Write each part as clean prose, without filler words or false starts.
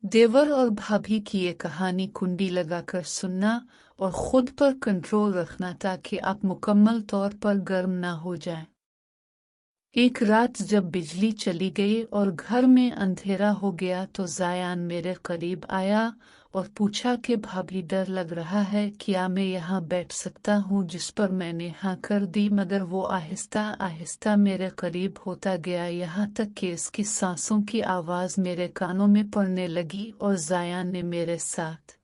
देवर और भाभी की ये कहानी कुंडी लगाकर सुनना और खुद पर कंट्रोल रखना ताकि आप मुकम्मल तौर पर गर्म ना हो जाएं। एक रात जब बिजली चली गई और घर में अंधेरा हो गया तो जायान मेरे करीब आया और पूछा कि भाभी डर लग रहा है, क्या मैं यहाँ बैठ सकता हूँ? जिस पर मैंने हाँ कर दी, मगर वो आहिस्ता आहिस्ता मेरे करीब होता गया, यहाँ तक कि इसकी सांसों की आवाज़ मेरे कानों में पड़ने लगी। और जायान ने मेरे साथ,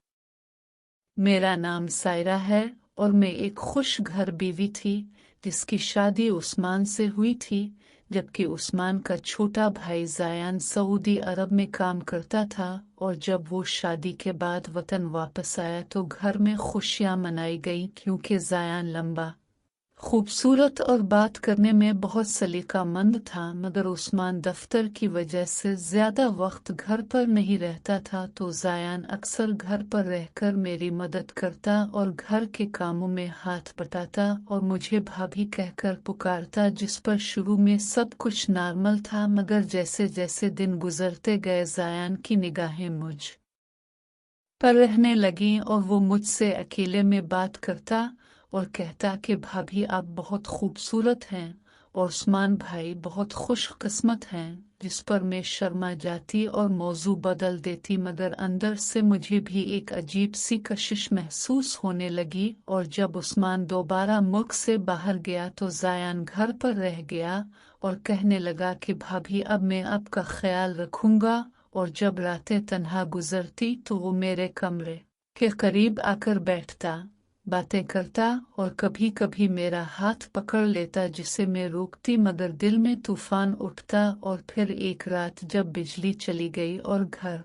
मेरा नाम सायरा है और मैं एक खुश घर बीवी थी जिसकी शादी उस्मान से हुई थी, जबकि उस्मान का छोटा भाई जायान सऊदी अरब में काम करता था। और जब वो शादी के बाद वतन वापस आया तो घर में खुशियां मनाई गई, क्योंकि जायान लंबा, खूबसूरत और बात करने में बहुत सलीकामंद था। मगर उस्मान दफ्तर की वजह से ज्यादा वक्त घर पर नहीं रहता था, तो जायान अक्सर घर पर रहकर मेरी मदद करता और घर के कामों में हाथ बटाता और मुझे भाभी कहकर पुकारता, जिस पर शुरू में सब कुछ नॉर्मल था। मगर जैसे जैसे दिन गुजरते गए जायान की निगाहें मुझ पर रहने लगी और वो मुझसे अकेले में बात करता और कहता कि भाभी आप बहुत खूबसूरत हैं और उस्मान भाई बहुत खुशकिस्मत हैं, जिस पर मैं शर्मा जाती और मौजू बदल देती। मगर अंदर से मुझे भी एक अजीब सी कशिश महसूस होने लगी। और जब उस्मान दोबारा मुल्क से बाहर गया तो जायान घर पर रह गया और कहने लगा कि भाभी अब मैं आपका ख्याल रखूंगा। और जब रातें तन्हा गुजरती तो वो मेरे कमरे के करीब आकर बैठता, बातें करता और कभी कभी मेरा हाथ पकड़ लेता, जिसे मैं रोकती मगर दिल में तूफान उठता। और फिर एक रात जब बिजली चली गई और घर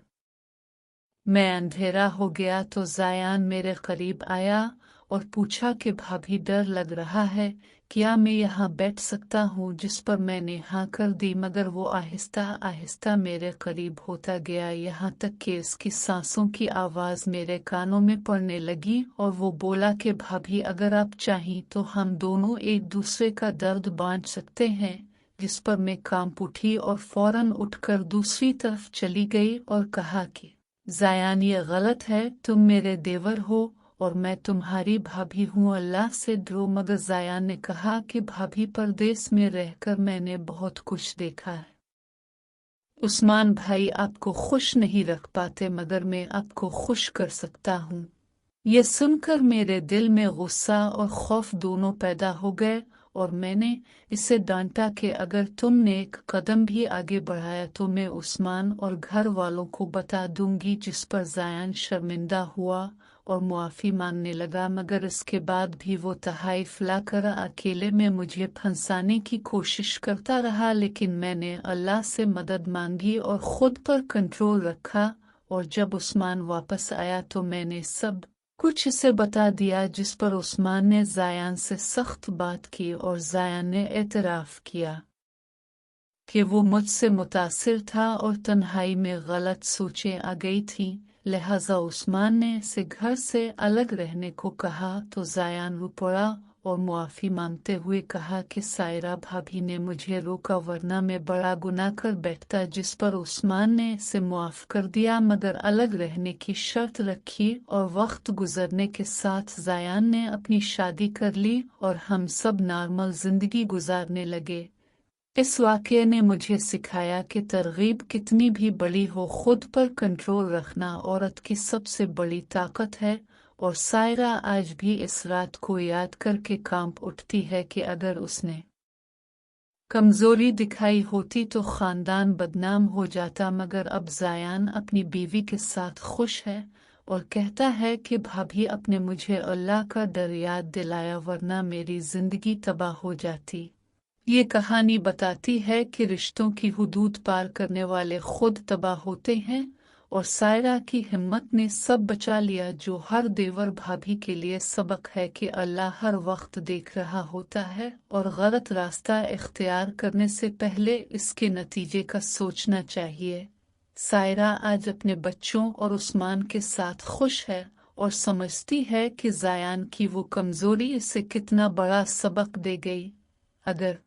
में अंधेरा हो गया तो जायान मेरे करीब आया और पूछा कि भाभी डर लग रहा है, क्या मैं यहाँ बैठ सकता हूँ? जिस पर मैंने हाँ कर दी, मगर वो आहिस्ता आहिस्ता मेरे करीब होता गया, यहाँ तक कि इसकी सांसों की आवाज़ मेरे कानों में पड़ने लगी। और वो बोला कि भाभी अगर आप चाहें तो हम दोनों एक दूसरे का दर्द बांट सकते हैं। जिस पर मैं कांप उठी और फौरन उठकर दूसरी तरफ चली गई और कहा कि जायान ये गलत है, तुम मेरे देवर हो और मैं तुम्हारी भाभी हूँ, अल्लाह से डरो। मगर जायान ने कहा कि भाभी परदेश में रहकर मैंने बहुत कुछ देखा है, उस्मान भाई आपको खुश नहीं रख पाते, मगर मैं आपको खुश कर सकता हूँ। ये सुनकर मेरे दिल में गुस्सा और खौफ दोनों पैदा हो गए और मैंने इसे डांटा कि अगर तुमने एक कदम भी आगे बढ़ाया तो मैं उस्मान और घर वालों को बता दूंगी। जिस पर जायान शर्मिंदा हुआ और मुआफ़ी मांगने लगा, मगर इसके बाद भी वो तहाइफ लाकर अकेले में मुझे फंसाने की कोशिश करता रहा। लेकिन मैंने अल्लाह से मदद मांगी और खुद पर कंट्रोल रखा। और जब उस्मान वापस आया तो मैंने सब कुछ इसे बता दिया, जिस पर उस्मान ने जायान से सख्त बात की और जायान ने एतराफ़ किया कि वो मुझसे मुतासिर था और तन्हाई में गलत सोचें आ गई थी। लिहाजा उस्मान ने इसे घर से अलग रहने को कहा तो जायान रो पड़ा और मुआफ़ी मांगते हुए कहा कि सायरा भाभी ने मुझे रोका, वरना मैं बड़ा गुनाह कर बैठता। जिस पर उस्मान ने इसे मुआफ़ कर दिया, मगर अलग रहने की शर्त रखी। और वक्त गुजरने के साथ जायान ने अपनी शादी कर ली और हम सब नॉर्मल जिंदगी गुजारने लगे। इस वाक़ये ने मुझे सिखाया कि तरगीब कितनी भी बड़ी हो, खुद पर कंट्रोल रखना औरत की सबसे बड़ी ताकत है। और सायरा आज भी इस रात को याद करके कांप उठती है कि अगर उसने कमज़ोरी दिखाई होती तो ख़ानदान बदनाम हो जाता। मगर अब जायान अपनी बीवी के साथ खुश है और कहता है कि भाभी अपने मुझे अल्लाह का डर याद दिलाया, वरना मेरी ज़िंदगी तबाह हो जाती। ये कहानी बताती है कि रिश्तों की हुदूद पार करने वाले खुद तबाह होते हैं। और सायरा की हिम्मत ने सब बचा लिया, जो हर देवर भाभी के लिए सबक है कि अल्लाह हर वक्त देख रहा होता है और गलत रास्ता इख्तियार करने से पहले इसके नतीजे का सोचना चाहिए। सायरा आज अपने बच्चों और उस्मान के साथ खुश है और समझती है कि जायान की वो कमजोरी इसे कितना बड़ा सबक दे गई। अगर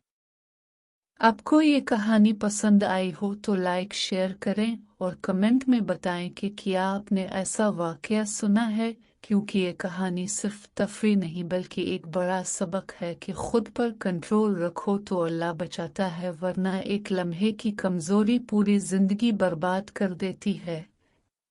आपको ये कहानी पसंद आई हो तो लाइक शेयर करें اور کمنٹ میں بتائیں کہ کیا آپ نے ایسا واقعہ سنا ہے، کیونکہ یہ کہانی صرف تفریح نہیں بلکہ ایک بڑا سبق ہے کہ خود پر کنٹرول رکھو تو اللہ بچاتا ہے، ورنہ ایک لمحے کی کمزوری پوری زندگی برباد کر دیتی ہے۔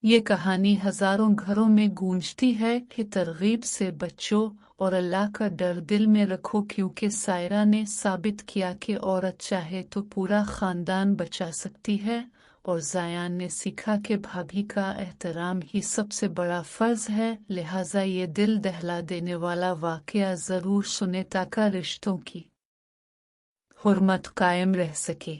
یہ کہانی ہزاروں گھروں میں گونجتی ہے کہ ترغیب سے بچو اور اللہ کا ڈر دل میں رکھو، کیونکہ سائرہ نے ثابت کیا کہ عورت چاہے تو پورا خاندان بچا سکتی ہے، اور زیان نے سیکھا کہ بھابھی کا احترام ہی سب سے بڑا فرض ہے، لہٰذا یہ دل دہلا دینے والا واقعہ ضرور سنیں تاکہ رشتوں کی حرمت قائم رہ سکے۔